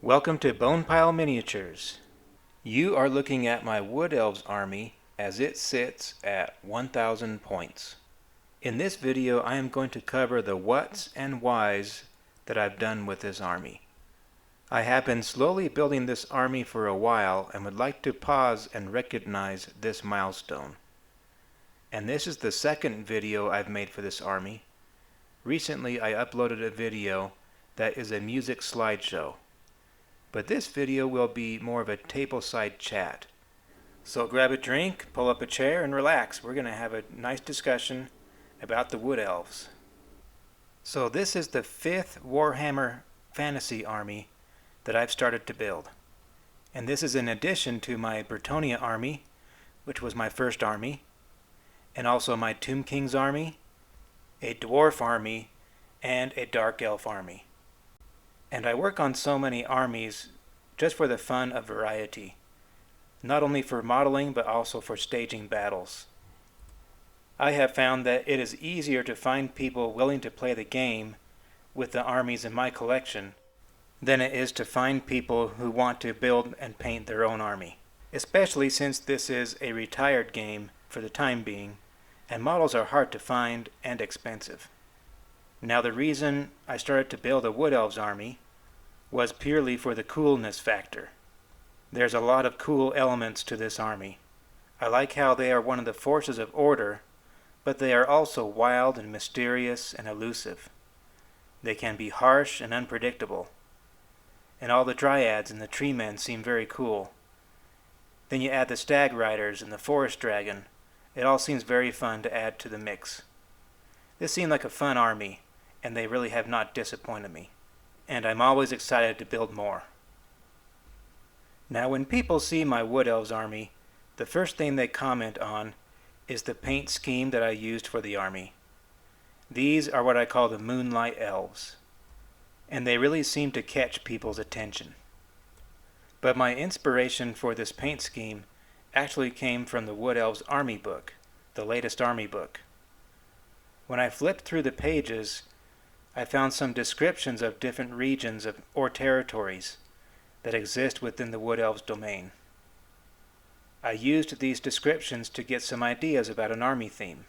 Welcome to Bonepile Miniatures. You are looking at my Wood Elves Army as it sits at 1,000 points. In this video I am going to cover the whats and whys that I've done with this army. I have been slowly building this army for a while and would like to pause and recognize this milestone. And this is the second video I've made for this army. Recently I uploaded a video that is a music slideshow. But this video will be more of a tableside chat. So grab a drink, pull up a chair, and relax. We're going to have a nice discussion about the Wood Elves. So this is the 5th Warhammer fantasy army that I've started to build. And this is in addition to my Bretonnia army, which was my first army, and also my Tomb King's army, a Dwarf army, and a Dark Elf army. And I work on so many armies just for the fun of variety, not only for modeling but also for staging battles. I have found that it is easier to find people willing to play the game with the armies in my collection than it is to find people who want to build and paint their own army, especially since this is a retired game for the time being, and models are hard to find and expensive. Now the reason I started to build a Wood Elves army was purely for the coolness factor. There's a lot of cool elements to this army. I like how they are one of the forces of order, but they are also wild and mysterious and elusive. They can be harsh and unpredictable. And all the dryads and the tree men seem very cool. Then you add the stag riders and the forest dragon. It all seems very fun to add to the mix. This seemed like a fun army, and they really have not disappointed me. And I'm always excited to build more. Now when people see my Wood Elves army, the first thing they comment on is the paint scheme that I used for the army. These are what I call the Moonlight Elves, and they really seem to catch people's attention. But my inspiration for this paint scheme actually came from the Wood Elves Army book, the latest army book. When I flipped through the pages, I found some descriptions of different regions or territories that exist within the Wood Elves domain. I used these descriptions to get some ideas about an army theme.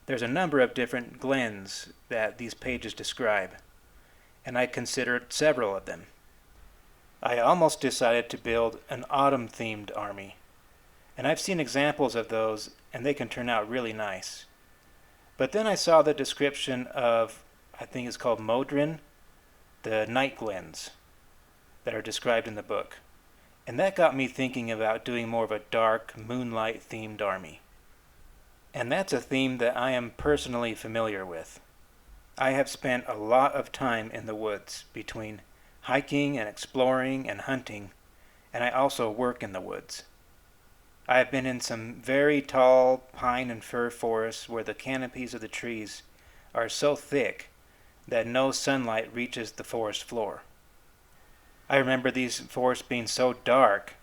There's a number of different glens that these pages describe, and I considered several of them. I almost decided to build an autumn-themed army, and I've seen examples of those, and they can turn out really nice. But then I saw the description of, I think it's called Modrin, the night glens that are described in the book. And that got me thinking about doing more of a dark, moonlight-themed army. And that's a theme that I am personally familiar with. I have spent a lot of time in the woods between hiking and exploring and hunting, and I also work in the woods. I have been in some very tall pine and fir forests where the canopies of the trees are so thick that no sunlight reaches the forest floor. I remember these forests being so dark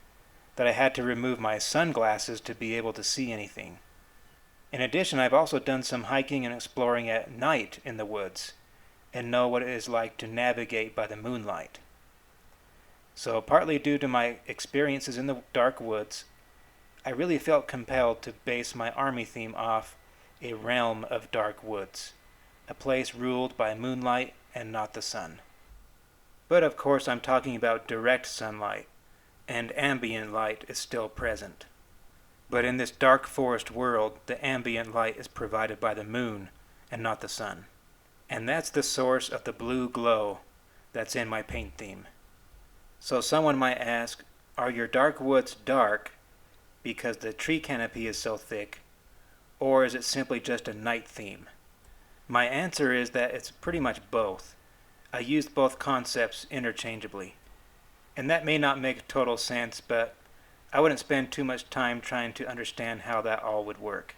that I had to remove my sunglasses to be able to see anything. In addition, I've also done some hiking and exploring at night in the woods and know what it is like to navigate by the moonlight. So partly due to my experiences in the dark woods, I really felt compelled to base my army theme off a realm of dark woods, a place ruled by moonlight and not the sun. But of course I'm talking about direct sunlight, and ambient light is still present. But in this dark forest world, the ambient light is provided by the moon and not the sun. And that's the source of the blue glow that's in my paint theme. So someone might ask, are your dark woods dark because the tree canopy is so thick, or is it simply just a night theme? My answer is that it's pretty much both. I used both concepts interchangeably. And that may not make total sense, but I wouldn't spend too much time trying to understand how that all would work.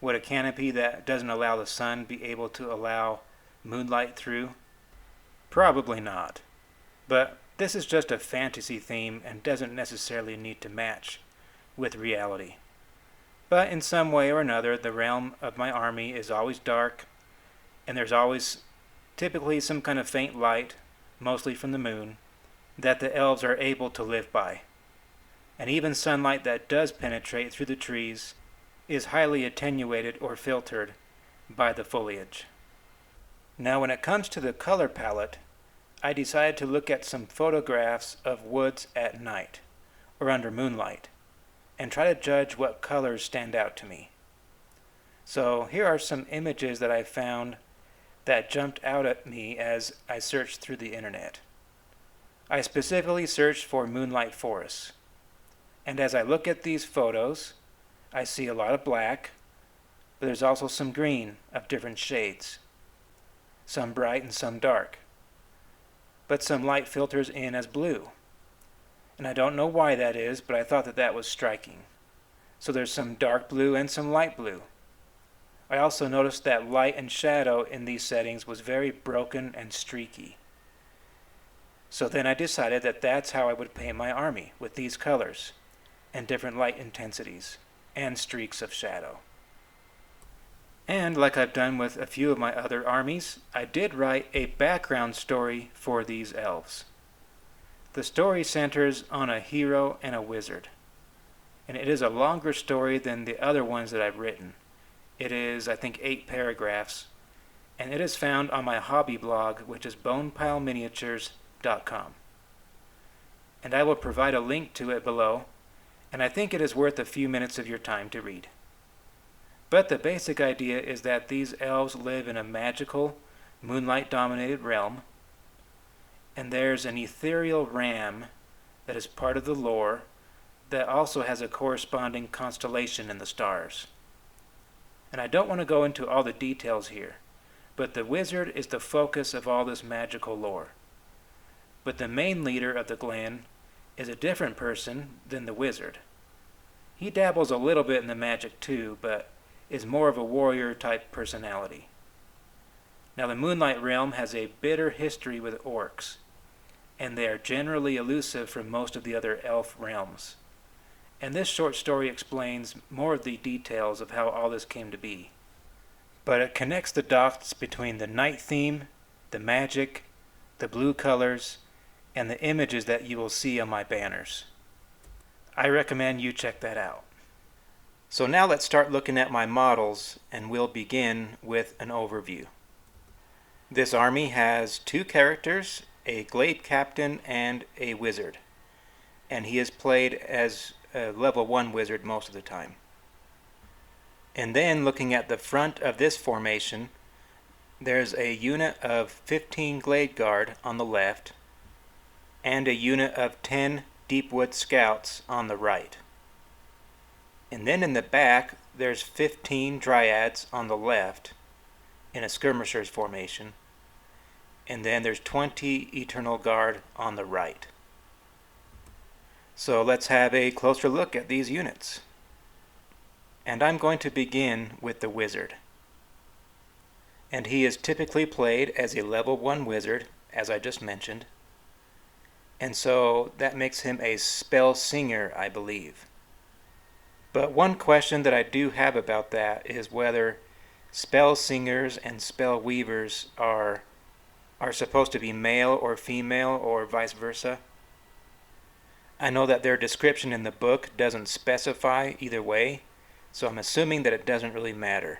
Would a canopy that doesn't allow the sun be able to allow moonlight through? Probably not. But this is just a fantasy theme and doesn't necessarily need to match with reality. But in some way or another, the realm of my army is always dark, and there's always typically some kind of faint light mostly from the moon, that the elves are able to live by. And even sunlight that does penetrate through the trees is highly attenuated or filtered by the foliage. Now when it comes to the color palette, I decided to look at some photographs of woods at night, or under moonlight, and try to judge what colors stand out to me. So here are some images that I found that jumped out at me as I searched through the internet. I specifically searched for moonlight forests. And as I look at these photos, I see a lot of black, but there's also some green of different shades. Some bright and some dark. But some light filters in as blue. And I don't know why that is, but I thought that that was striking. So there's some dark blue and some light blue. I also noticed that light and shadow in these settings was very broken and streaky. So then I decided that that's how I would paint my army, with these colors, and different light intensities, and streaks of shadow. And like I've done with a few of my other armies, I did write a background story for these elves. The story centers on a hero and a wizard, and it is a longer story than the other ones that I've written. It is, I think, 8 paragraphs, and it is found on my hobby blog, which is bonepileminiatures.com. And I will provide a link to it below, and I think it is worth a few minutes of your time to read. But the basic idea is that these elves live in a magical, moonlight-dominated realm, and there's an ethereal ram that is part of the lore that also has a corresponding constellation in the stars. And I don't want to go into all the details here, but the wizard is the focus of all this magical lore. But the main leader of the clan is a different person than the wizard. He dabbles a little bit in the magic too, but is more of a warrior type personality. Now the Moonlight Realm has a bitter history with orcs, and they are generally elusive from most of the other elf realms. And this short story explains more of the details of how all this came to be. But it connects the dots between the night theme, the magic, the blue colors, and the images that you will see on my banners. I recommend you check that out. So now let's start looking at my models, and we'll begin with an overview. This army has 2 characters, a glade captain and a wizard. And he is played as a level 1 wizard most of the time. And then looking at the front of this formation, there's a unit of 15 Glade Guard on the left and a unit of 10 Deepwood Scouts on the right. And then in the back there's 15 Dryads on the left in a skirmishers formation, and then there's 20 Eternal Guard on the right. So let's have a closer look at these units. And I'm going to begin with the wizard. And he is typically played as a level 1 wizard, as I just mentioned. And so that makes him a spell singer, I believe. But one question that I do have about that is whether spell singers and spell weavers are supposed to be male or female or vice versa. I know that their description in the book doesn't specify either way, so I'm assuming that it doesn't really matter,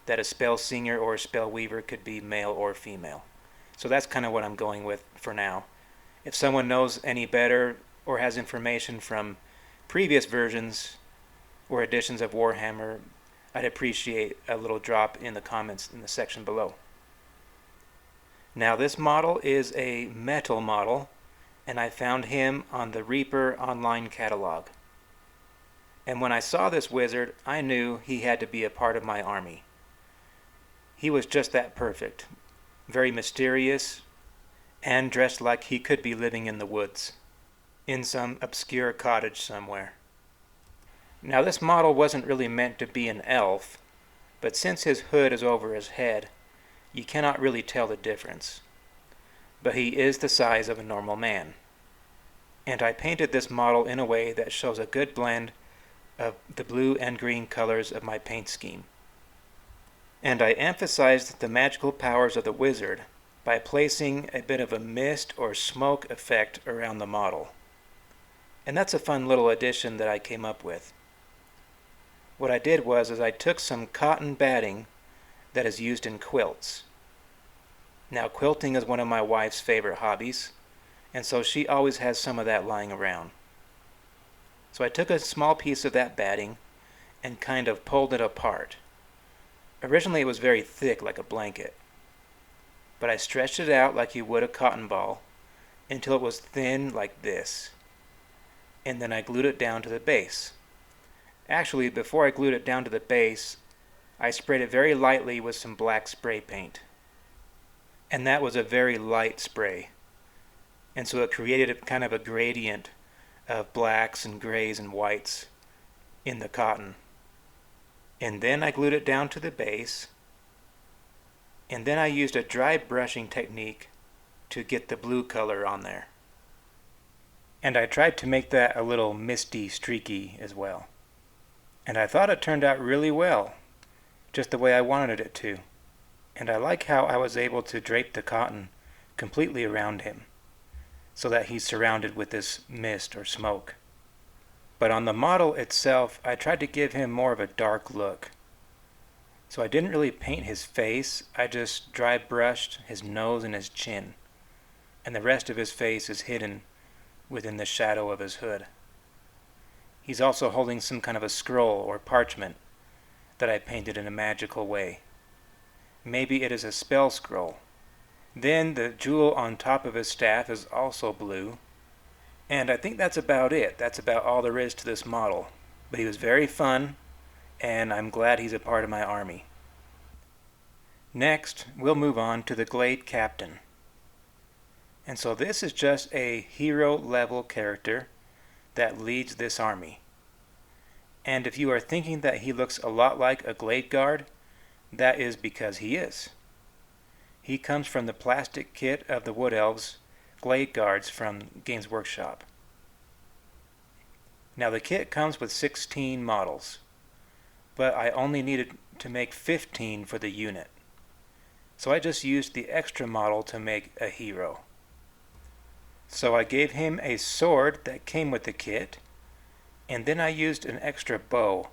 that a spell singer or a spell weaver could be male or female. So that's kind of what I'm going with for now. If someone knows any better or has information from previous versions or editions of Warhammer, I'd appreciate a little drop in the comments in the section below. Now this model is a metal model, and I found him on the Reaper online catalog. And when I saw this wizard, I knew he had to be a part of my army. He was just that perfect, very mysterious, and dressed like he could be living in the woods, in some obscure cottage somewhere. Now this model wasn't really meant to be an elf, but since his hood is over his head, you cannot really tell the difference. But he is the size of a normal man. And I painted this model in a way that shows a good blend of the blue and green colors of my paint scheme. And I emphasized the magical powers of the wizard by placing a bit of a mist or smoke effect around the model. And that's a fun little addition that I came up with. What I did was I took some cotton batting that is used in quilts. Now, quilting is one of my wife's favorite hobbies, and so she always has some of that lying around. So I took a small piece of that batting and kind of pulled it apart. Originally it was very thick like a blanket, but I stretched it out like you would a cotton ball until it was thin like this, and then I glued it down to the base. Actually, before I glued it down to the base, I sprayed it very lightly with some black spray paint. And that was a very light spray. And so it created a kind of a gradient of blacks and grays and whites in the cotton. And then I glued it down to the base. And then I used a dry brushing technique to get the blue color on there. And I tried to make that a little misty, streaky as well. And I thought it turned out really well, just the way I wanted it to. And I like how I was able to drape the cotton completely around him, so that he's surrounded with this mist or smoke. But on the model itself, I tried to give him more of a dark look. So I didn't really paint his face, I just dry brushed his nose and his chin. And the rest of his face is hidden within the shadow of his hood. He's also holding some kind of a scroll or parchment that I painted in a magical way. Maybe it is a spell scroll. Then the jewel on top of his staff is also blue. And I think that's about it. That's about all there is to this model. But he was very fun, and I'm glad he's a part of my army. Next, we'll move on to the Glade Captain. And so this is just a hero level character that leads this army. And if you are thinking that he looks a lot like a Glade Guard, that is because he is. He comes from the plastic kit of the Wood Elves Glade Guards from Games Workshop. Now the kit comes with 16 models, but I only needed to make 15 for the unit. So I just used the extra model to make a hero. So I gave him a sword that came with the kit, and then I used an extra bow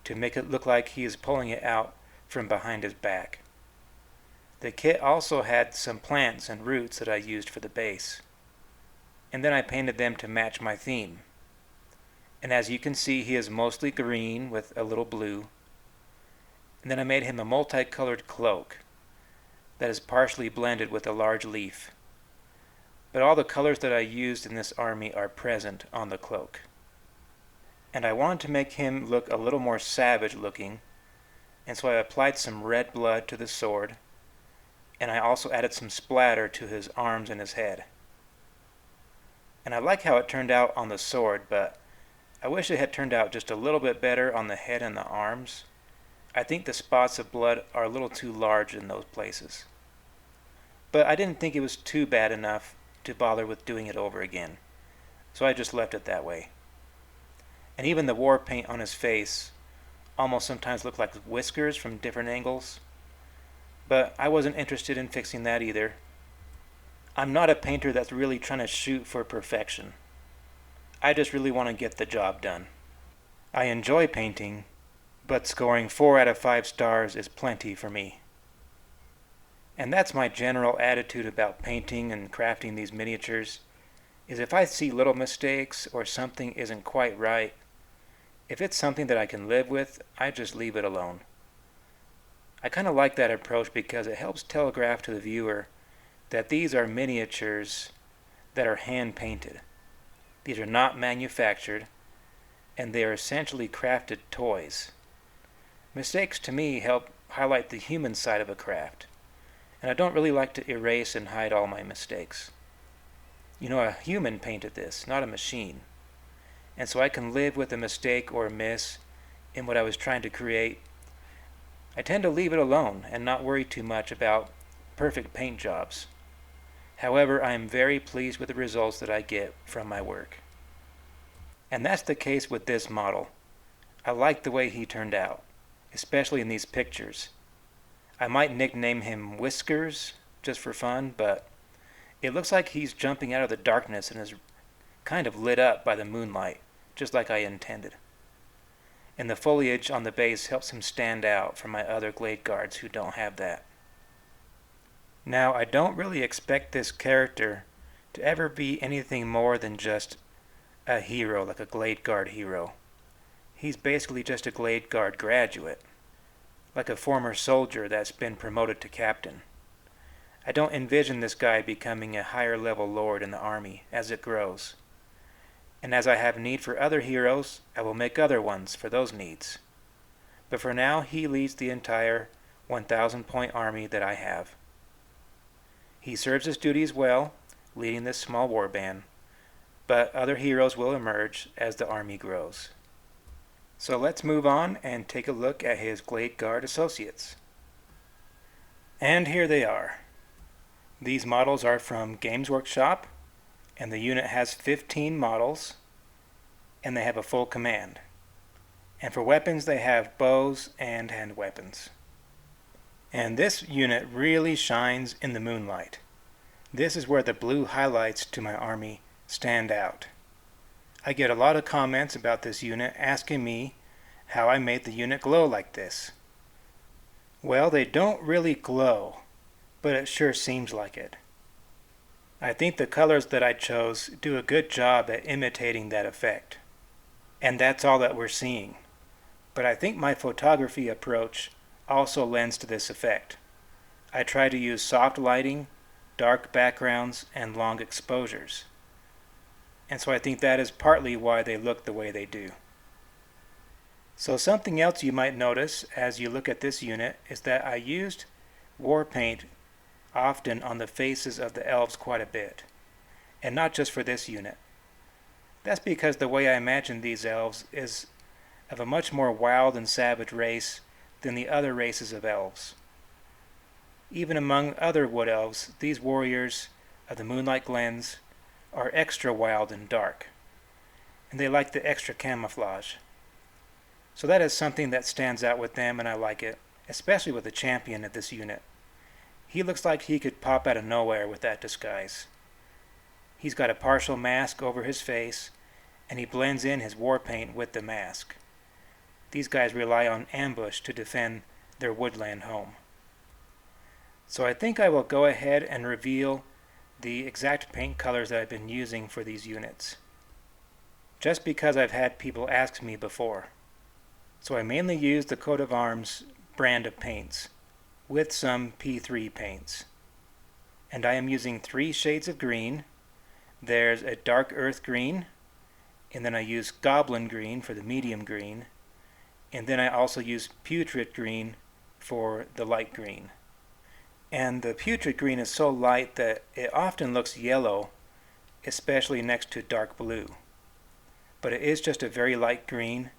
to make it look like he is pulling it out from behind his back. The kit also had some plants and roots that I used for the base, and then I painted them to match my theme. And as you can see, he is mostly green with a little blue. And then I made him a multicolored cloak that is partially blended with a large leaf. But all the colors that I used in this army are present on the cloak. And I wanted to make him look a little more savage looking, and so I applied some red blood to the sword, and I also added some splatter to his arms and his head. And I like how it turned out on the sword, but I wish it had turned out just a little bit better on the head and the arms. I think the spots of blood are a little too large in those places. But I didn't think it was too bad enough to bother with doing it over again, so I just left it that way. And even the war paint on his face almost sometimes looked like whiskers from different angles, but I wasn't interested in fixing that either. I'm not a painter that's really trying to shoot for perfection. I just really want to get the job done. I enjoy painting, but scoring 4 out of 5 stars is plenty for me. And that's my general attitude about painting and crafting these miniatures, is if I see little mistakes or something isn't quite right, if it's something that I can live with, I just leave it alone. I kind of like that approach because it helps telegraph to the viewer that these are miniatures that are hand painted. These are not manufactured, and they are essentially crafted toys. Mistakes to me help highlight the human side of a craft, and I don't really like to erase and hide all my mistakes. You know, a human painted this, not a machine. And so I can live with a mistake or a miss in what I was trying to create. I tend to leave it alone and not worry too much about perfect paint jobs. However, I am very pleased with the results that I get from my work. And that's the case with this model. I like the way he turned out, especially in these pictures. I might nickname him Whiskers just for fun, but it looks like he's jumping out of the darkness and is kind of lit up by the moonlight, just like I intended. And the foliage on the base helps him stand out from my other Glade Guards who don't have that. Now, I don't really expect this character to ever be anything more than just a hero, like a Glade Guard hero. He's basically just a Glade Guard graduate, like a former soldier that's been promoted to captain. I don't envision this guy becoming a higher level lord in the army as it grows. And as I have need for other heroes, I will make other ones for those needs. But for now, he leads the entire 1,000 point army that I have. He serves his duties well, leading this small warband, but other heroes will emerge as the army grows. So let's move on and take a look at his Glade Guard associates. And here they are. These models are from Games Workshop, and the unit has 15 models, and they have a full command. And for weapons, they have bows and hand weapons. And this unit really shines in the moonlight. This is where the blue highlights to my army stand out. I get a lot of comments about this unit asking me how I made the unit glow like this. Well, they don't really glow, but it sure seems like it. I think the colors that I chose do a good job at imitating that effect. And that's all that we're seeing. But I think my photography approach also lends to this effect. I try to use soft lighting, dark backgrounds, and long exposures. And so I think that is partly why they look the way they do. So something else you might notice as you look at this unit is that I used war paint often on the faces of the elves quite a bit, and not just for this unit. That's because the way I imagine these elves is of a much more wild and savage race than the other races of elves. Even among other wood elves, these warriors of the Moonlight Glens are extra wild and dark, and they like the extra camouflage. So that is something that stands out with them, and I like it, especially with the champion of this unit. He looks like he could pop out of nowhere with that disguise. He's got a partial mask over his face, and he blends in his war paint with the mask. These guys rely on ambush to defend their woodland home. So I think I will go ahead and reveal the exact paint colors that I've been using for these units, just because I've had people ask me before. So I mainly use the Coat of Arms brand of paints, with some P3 paints. And I am using 3 shades of green. There's a dark earth green, and then I use goblin green for the medium green, and then I also use putrid green for the light green. And the putrid green is so light that it often looks yellow, especially next to dark blue. But it is just a very light green,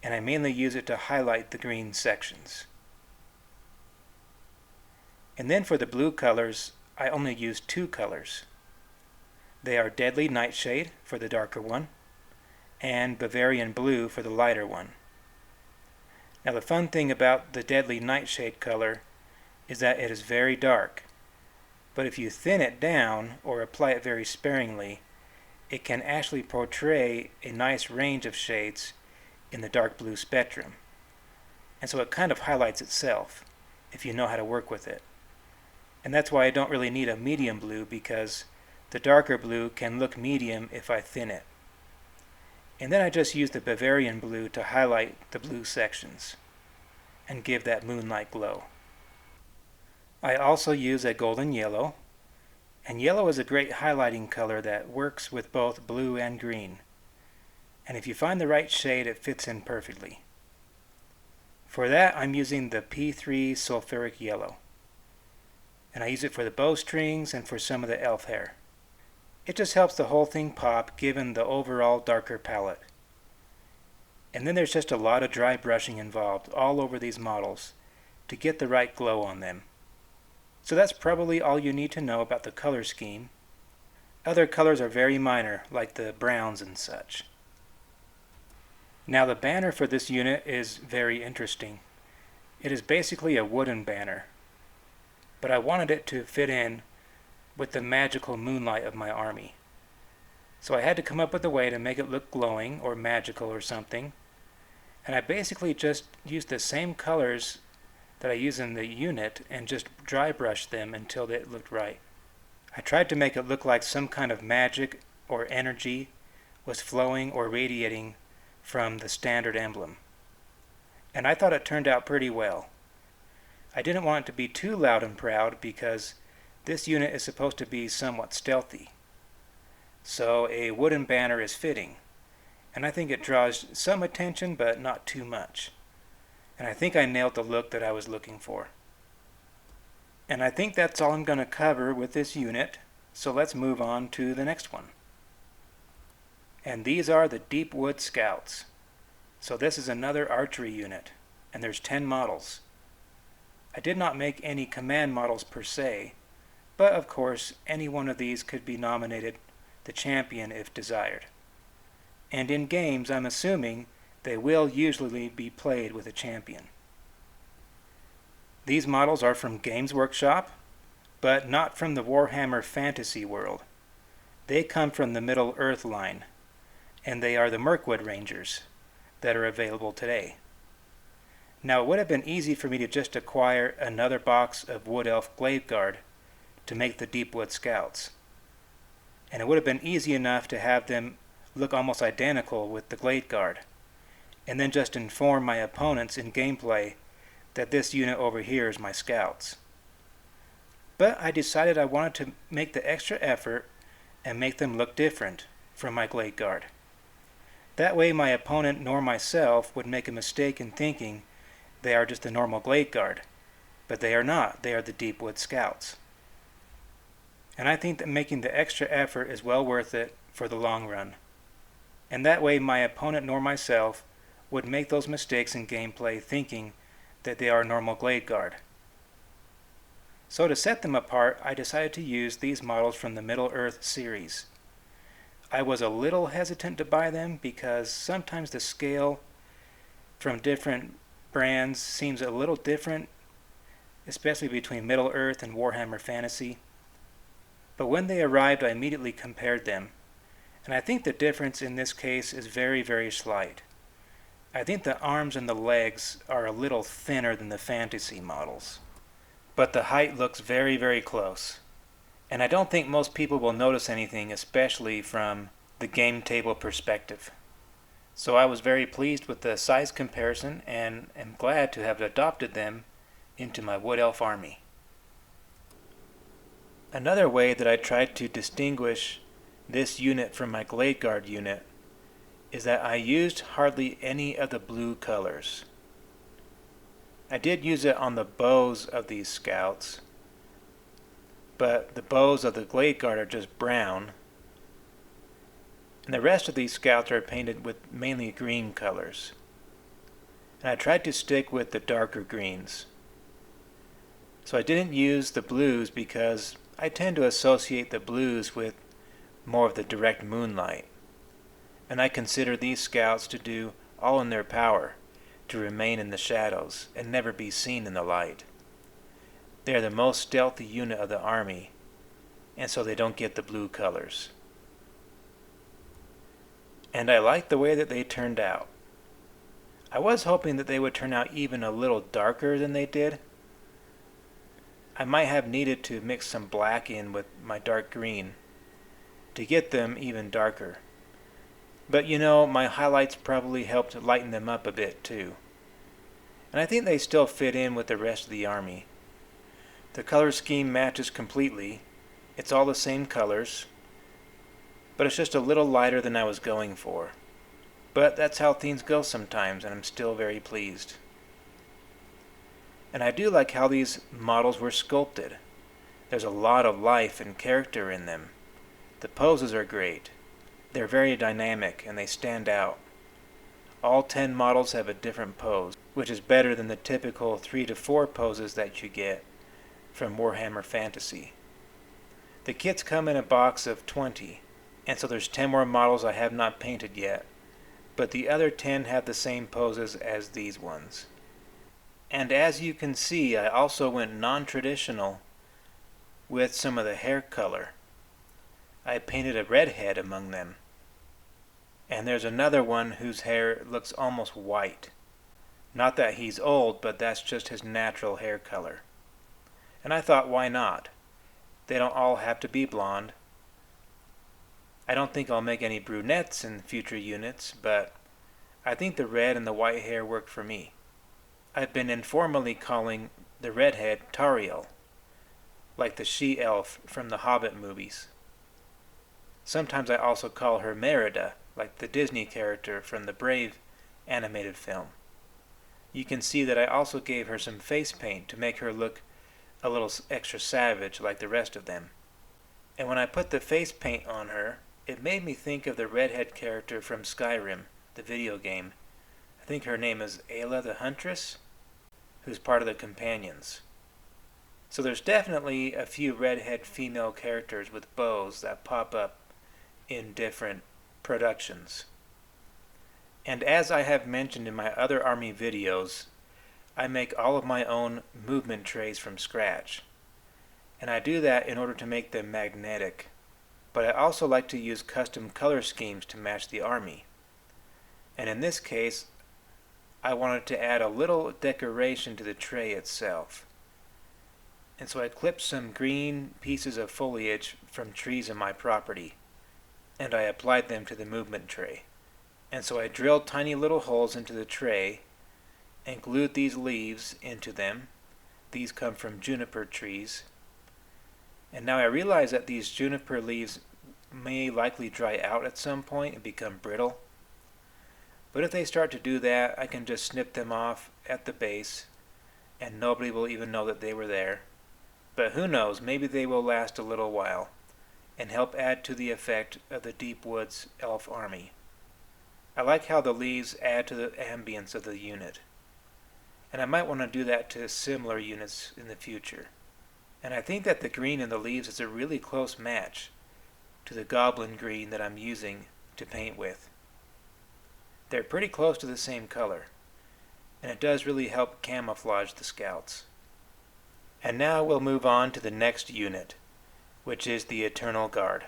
and I mainly use it to highlight the green sections. And then for the blue colors, I only use 2 colors. They are Deadly Nightshade for the darker one, and Bavarian Blue for the lighter one. Now the fun thing about the Deadly Nightshade color is that it is very dark, but if you thin it down or apply it very sparingly, it can actually portray a nice range of shades in the dark blue spectrum. And so it kind of highlights itself if you know how to work with it. And that's why I don't really need a medium blue, because the darker blue can look medium if I thin it. And then I just use the Bavarian Blue to highlight the blue sections and give that moonlight glow. I also use a golden yellow, and yellow is a great highlighting color that works with both blue and green. And if you find the right shade, it fits in perfectly. For that, I'm using the P3 sulfuric yellow, and I use it for the bowstrings and for some of the elf hair. It just helps the whole thing pop given the overall darker palette. And then there's just a lot of dry brushing involved all over these models to get the right glow on them. So that's probably all you need to know about the color scheme. Other colors are very minor, like the browns and such. Now the banner for this unit is very interesting. It is basically a wooden banner. but I wanted it to fit in with the magical moonlight of my army. So I had to come up with a way to make it look glowing or magical or something, and I basically just used the same colors that I use in the unit and just dry brushed them until it looked right. I tried to make it look like some kind of magic or energy was flowing or radiating from the standard emblem. And I thought it turned out pretty well. I didn't want it to be too loud and proud because this unit is supposed to be somewhat stealthy. So a wooden banner is fitting, and I think it draws some attention but not too much. And I think I nailed the look that I was looking for. And I think that's all I'm going to cover with this unit, so let's move on to the next one. And these are the Deep Wood Scouts. So this is another archery unit, and there's 10 models. I did not make any command models per se, but of course any one of these could be nominated the champion if desired. And in games, I'm assuming they will usually be played with a champion. These models are from Games Workshop, but not from the Warhammer fantasy world. They come from the Middle Earth line, and they are the Mirkwood Rangers that are available today. Now, it would have been easy for me to just acquire another box of Wood Elf Glade Guard to make the Deepwood Scouts. And it would have been easy enough to have them look almost identical with the Glade Guard, and then just inform my opponents in gameplay that this unit over here is my Scouts. But I decided I wanted to make the extra effort and make them look different from my Glade Guard. That way my opponent nor myself would make a mistake in thinking they are just a normal Glade Guard, but they are not. They are the Deepwood Scouts. And I think that making the extra effort is well worth it for the long run. And that way my opponent nor myself would make those mistakes in gameplay thinking that they are normal Glade Guard. So to set them apart, I decided to use these models from the Middle Earth series. I was a little hesitant to buy them because sometimes the scale from different brands seems a little different, especially between Middle Earth and Warhammer Fantasy. But when they arrived, I immediately compared them, and I think the difference in this case is very, very slight. I think the arms and the legs are a little thinner than the fantasy models, but the height looks very, very close. And I don't think most people will notice anything, especially from the game table perspective. So I was very pleased with the size comparison and am glad to have adopted them into my Wood Elf Army. Another way that I tried to distinguish this unit from my Glade Guard unit is that I used hardly any of the blue colors. I did use it on the bows of these scouts, but the bows of the Glade Guard are just brown, and the rest of these scouts are painted with mainly green colors. And I tried to stick with the darker greens. So I didn't use the blues because I tend to associate the blues with more of the direct moonlight. And I consider these scouts to do all in their power to remain in the shadows and never be seen in the light. They are the most stealthy unit of the army, and so they don't get the blue colors. And I like the way that they turned out. I was hoping that they would turn out even a little darker than they did. I might have needed to mix some black in with my dark green to get them even darker. But you know, my highlights probably helped lighten them up a bit too. And I think they still fit in with the rest of the army. The color scheme matches completely. It's all the same colors, but it's just a little lighter than I was going for. But that's how things go sometimes, and I'm still very pleased. And I do like how these models were sculpted. There's a lot of life and character in them. The poses are great. They're very dynamic and they stand out. All 10 models have a different pose, which is better than the typical 3 to 4 poses that you get from Warhammer Fantasy. The kits come in a box of 20, and so there's 10 more models I have not painted yet, but the other 10 have the same poses as these ones. And as you can see, I also went non-traditional with some of the hair color. I painted a redhead among them. And there's another one whose hair looks almost white. Not that he's old, but that's just his natural hair color. And I thought, why not? They don't all have to be blonde. I don't think I'll make any brunettes in future units, but I think the red and the white hair work for me. I've been informally calling the redhead Tariel, like the she-elf from the Hobbit movies. Sometimes I also call her Merida, like the Disney character from the Brave animated film. You can see that I also gave her some face paint to make her look a little extra savage like the rest of them. And when I put the face paint on her, it made me think of the redhead character from Skyrim, the video game. I think her name is Ayla the Huntress, who's part of the Companions. So there's definitely a few redhead female characters with bows that pop up in different productions. And as I have mentioned in my other army videos, I make all of my own movement trays from scratch. And I do that in order to make them magnetic. But I also like to use custom color schemes to match the army. And in this case, I wanted to add a little decoration to the tray itself. And so I clipped some green pieces of foliage from trees in my property, and I applied them to the movement tray. And so I drilled tiny little holes into the tray and glued these leaves into them. These come from juniper trees. And now I realize that these juniper leaves may likely dry out at some point and become brittle. But if they start to do that, I can just snip them off at the base and nobody will even know that they were there. But who knows, maybe they will last a little while and help add to the effect of the Deep Woods Elf Army. I like how the leaves add to the ambience of the unit. And I might want to do that to similar units in the future. And I think that the green in the leaves is a really close match to the goblin green that I'm using to paint with. They're pretty close to the same color, and it does really help camouflage the scouts. And now we'll move on to the next unit, which is the Eternal Guard.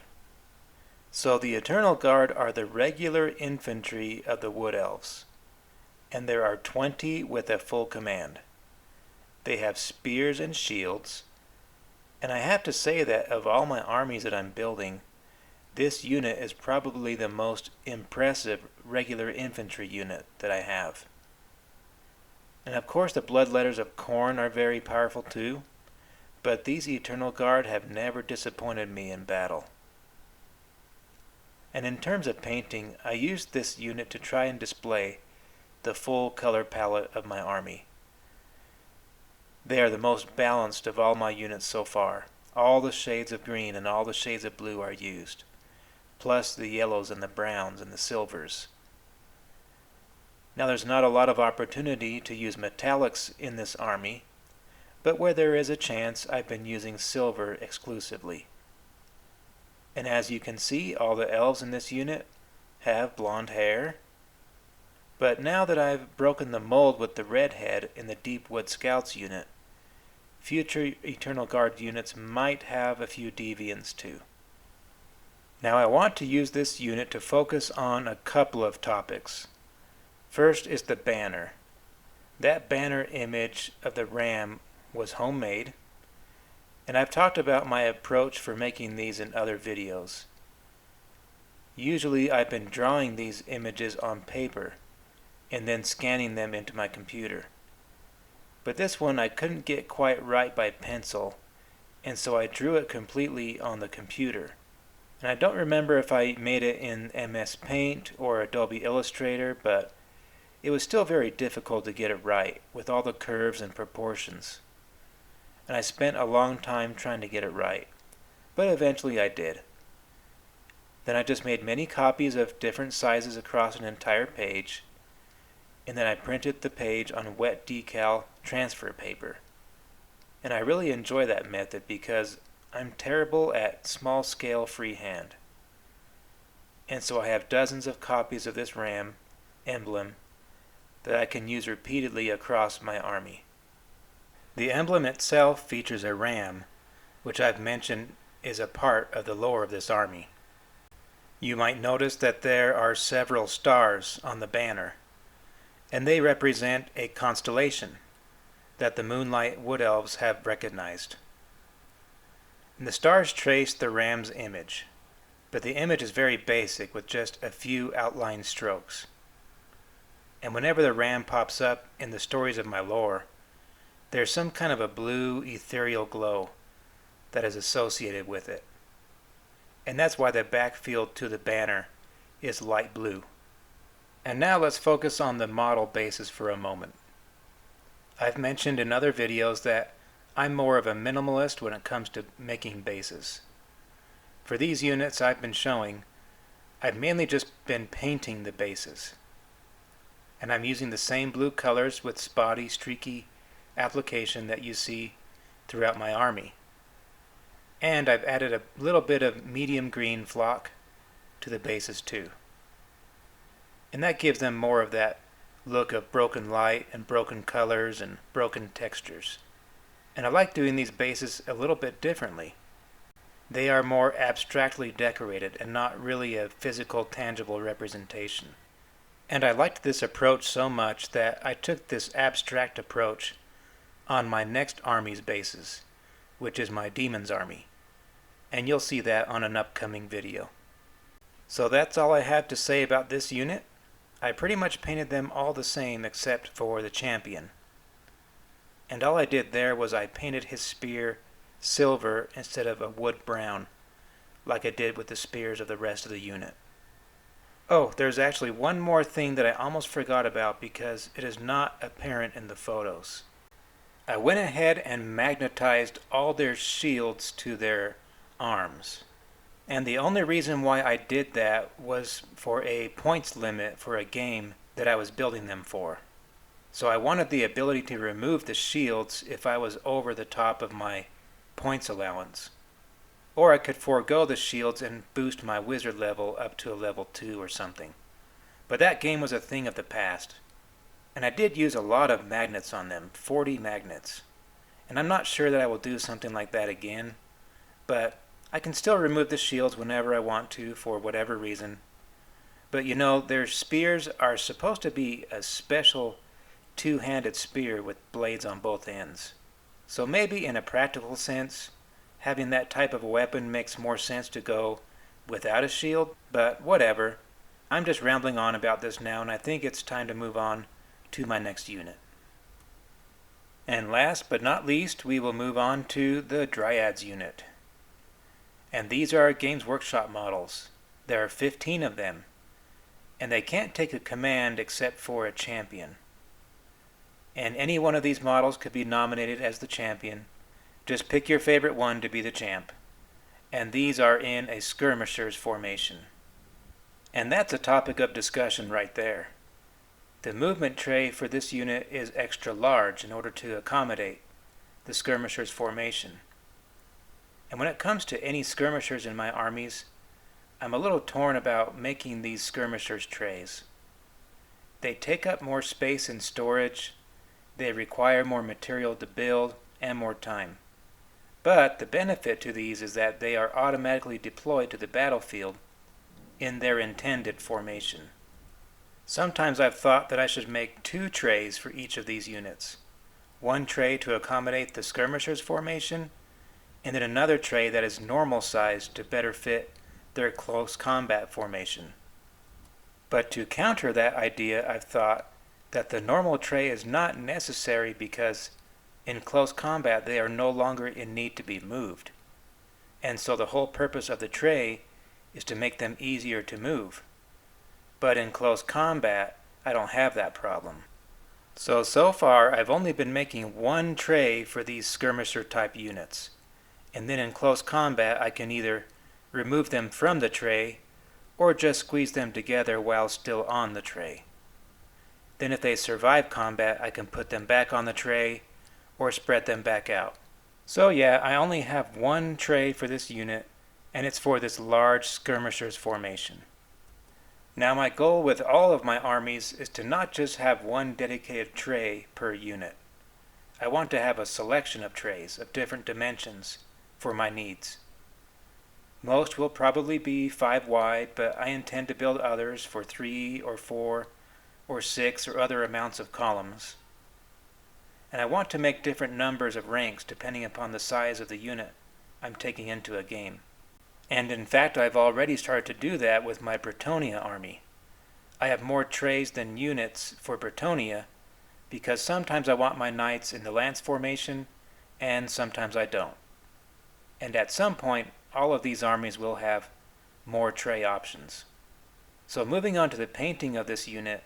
So the Eternal Guard are the regular infantry of the Wood Elves, and there are 20 with a full command. They have spears and shields, and I have to say that of all my armies that I'm building, this unit is probably the most impressive regular infantry unit that I have. And of course the bloodletters of Khorne are very powerful too, but these Eternal Guard have never disappointed me in battle. And in terms of painting, I used this unit to try and display the full color palette of my army. They are the most balanced of all my units so far. All the shades of green and all the shades of blue are used, plus the yellows and the browns and the silvers. Now there's not a lot of opportunity to use metallics in this army, but where there is a chance, I've been using silver exclusively. And as you can see, all the elves in this unit have blonde hair. But now that I've broken the mold with the redhead in the Deep Wood Scouts unit, future Eternal Guard units might have a few deviants too. Now I want to use this unit to focus on a couple of topics. First is the banner. That banner image of the ram was homemade, and I've talked about my approach for making these in other videos. Usually I've been drawing these images on paper and then scanning them into my computer. But this one I couldn't get quite right by pencil, and so I drew it completely on the computer. And I don't remember if I made it in MS Paint or Adobe Illustrator, but it was still very difficult to get it right with all the curves and proportions. And I spent a long time trying to get it right, but eventually I did. Then I just made many copies of different sizes across an entire page, and then I printed the page on wet decal transfer paper. And I really enjoy that method because I'm terrible at small scale freehand. And so I have dozens of copies of this ram emblem that I can use repeatedly across my army. The emblem itself features a ram, which I've mentioned is a part of the lore of this army. You might notice that there are several stars on the banner, and they represent a constellation that the Moonlight Wood Elves have recognized. And the stars trace the ram's image, but the image is very basic with just a few outline strokes. And whenever the ram pops up in the stories of my lore, there's some kind of a blue ethereal glow that is associated with it. And that's why the backfield to the banner is light blue. And now let's focus on the model bases for a moment. I've mentioned in other videos that I'm more of a minimalist when it comes to making bases. For these units I've been showing, I've mainly just been painting the bases. And I'm using the same blue colors with spotty, streaky application that you see throughout my army. And I've added a little bit of medium green flock to the bases too. And that gives them more of that look of broken light and broken colors and broken textures. And I like doing these bases a little bit differently. They are more abstractly decorated and not really a physical, tangible representation. And I liked this approach so much that I took this abstract approach on my next army's bases, which is my Demon's Army. And you'll see that on an upcoming video. So that's all I have to say about this unit. I pretty much painted them all the same except for the champion. And all I did there was I painted his spear silver instead of a wood brown, like I did with the spears of the rest of the unit. Oh, there's actually one more thing that I almost forgot about because it is not apparent in the photos. I went ahead and magnetized all their shields to their arms. And the only reason why I did that was for a points limit for a game that I was building them for. So I wanted the ability to remove the shields if I was over the top of my points allowance. Or I could forego the shields and boost my wizard level up to a level 2 or something. But that game was a thing of the past. And I did use a lot of magnets on them, 40 magnets. And I'm not sure that I will do something like that again, but I can still remove the shields whenever I want to for whatever reason. But you know, their spears are supposed to be a special two-handed spear with blades on both ends. So maybe in a practical sense, having that type of a weapon makes more sense to go without a shield, but whatever. I'm just rambling on about this now, and I think it's time to move on to my next unit. And last but not least, we will move on to the Dryads unit. And these are Games Workshop models. There are 15 of them, and they can't take a command except for a champion. And any one of these models could be nominated as the champion. Just pick your favorite one to be the champ. And these are in a skirmisher's formation. And that's a topic of discussion right there. The movement tray for this unit is extra large in order to accommodate the skirmisher's formation. And when it comes to any skirmishers in my armies, I'm a little torn about making these skirmishers trays. They take up more space in storage, they require more material to build, and more time. But the benefit to these is that they are automatically deployed to the battlefield in their intended formation. Sometimes I've thought that I should make 2 trays for each of these units. One tray to accommodate the skirmisher's formation, and then another tray that is normal sized to better fit their close combat formation. But to counter that idea, I've thought that the normal tray is not necessary because in close combat they are no longer in need to be moved. And so the whole purpose of the tray is to make them easier to move. But in close combat, I don't have that problem. So far I've only been making 1 tray for these skirmisher type units. And then in close combat I can either remove them from the tray or just squeeze them together while still on the tray. Then if they survive combat, I can put them back on the tray or spread them back out. So yeah, I only have 1 tray for this unit, and it's for this large skirmisher's formation. Now my goal with all of my armies is to not just have 1 dedicated tray per unit. I want to have a selection of trays of different dimensions for my needs. Most will probably be 5 wide, but I intend to build others for 3 or 4 or 6 or other amounts of columns. And I want to make different numbers of ranks depending upon the size of the unit I'm taking into a game. And in fact, I've already started to do that with my Bretonnia army. I have more trays than units for Bretonnia because sometimes I want my knights in the lance formation and sometimes I don't. And at some point, all of these armies will have more tray options. So moving on to the painting of this unit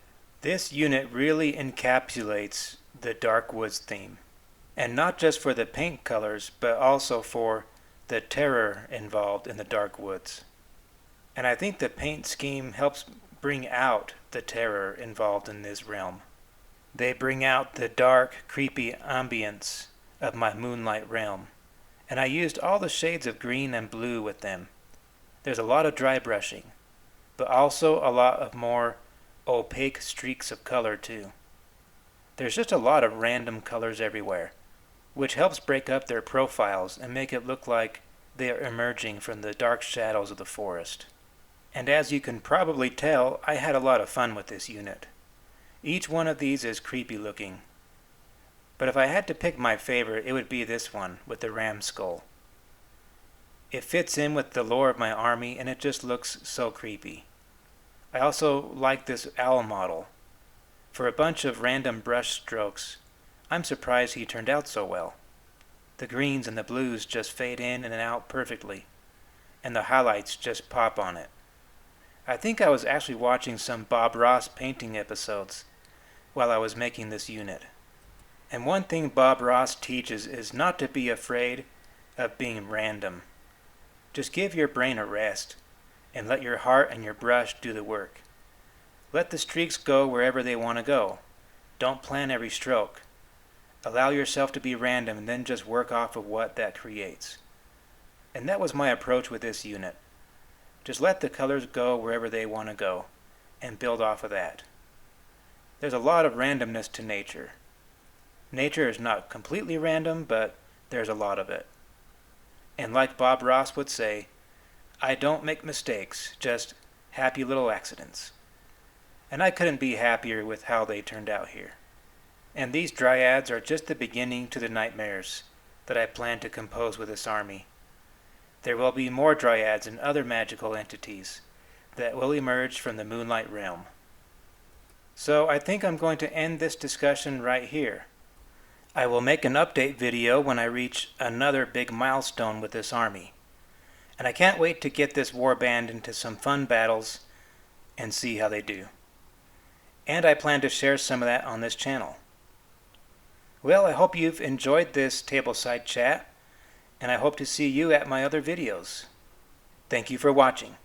really encapsulates the Dark Woods theme. And not just for the paint colors, but also for the terror involved in the Dark Woods. And I think the paint scheme helps bring out the terror involved in this realm. They bring out the dark, creepy ambience of my Moonlight realm. And I used all the shades of green and blue with them. There's a lot of dry brushing, but also a lot of more opaque streaks of color too. There's just a lot of random colors everywhere, which helps break up their profiles and make it look like they are emerging from the dark shadows of the forest. And as you can probably tell, I had a lot of fun with this unit. Each one of these is creepy looking. But if I had to pick my favorite, it would be this one with the ram skull. It fits in with the lore of my army and it just looks so creepy. I also like this owl model. For a bunch of random brush strokes, I'm surprised he turned out so well. The greens and the blues just fade in and out perfectly, and the highlights just pop on it. I think I was actually watching some Bob Ross painting episodes while I was making this unit. And one thing Bob Ross teaches is not to be afraid of being random. Just give your brain a rest and let your heart and your brush do the work. Let the streaks go wherever they want to go. Don't plan every stroke. Allow yourself to be random and then just work off of what that creates. And that was my approach with this unit. Just let the colors go wherever they want to go and build off of that. There's a lot of randomness to nature. Nature is not completely random, but there's a lot of it. And like Bob Ross would say, I don't make mistakes, just happy little accidents. And I couldn't be happier with how they turned out here. And these dryads are just the beginning to the nightmares that I plan to compose with this army. There will be more dryads and other magical entities that will emerge from the Moonlight realm. So I think I'm going to end this discussion right here. I will make an update video when I reach another big milestone with this army. And I can't wait to get this warband into some fun battles and see how they do. And I plan to share some of that on this channel. Well, I hope you've enjoyed this tableside chat, and I hope to see you at my other videos. Thank you for watching.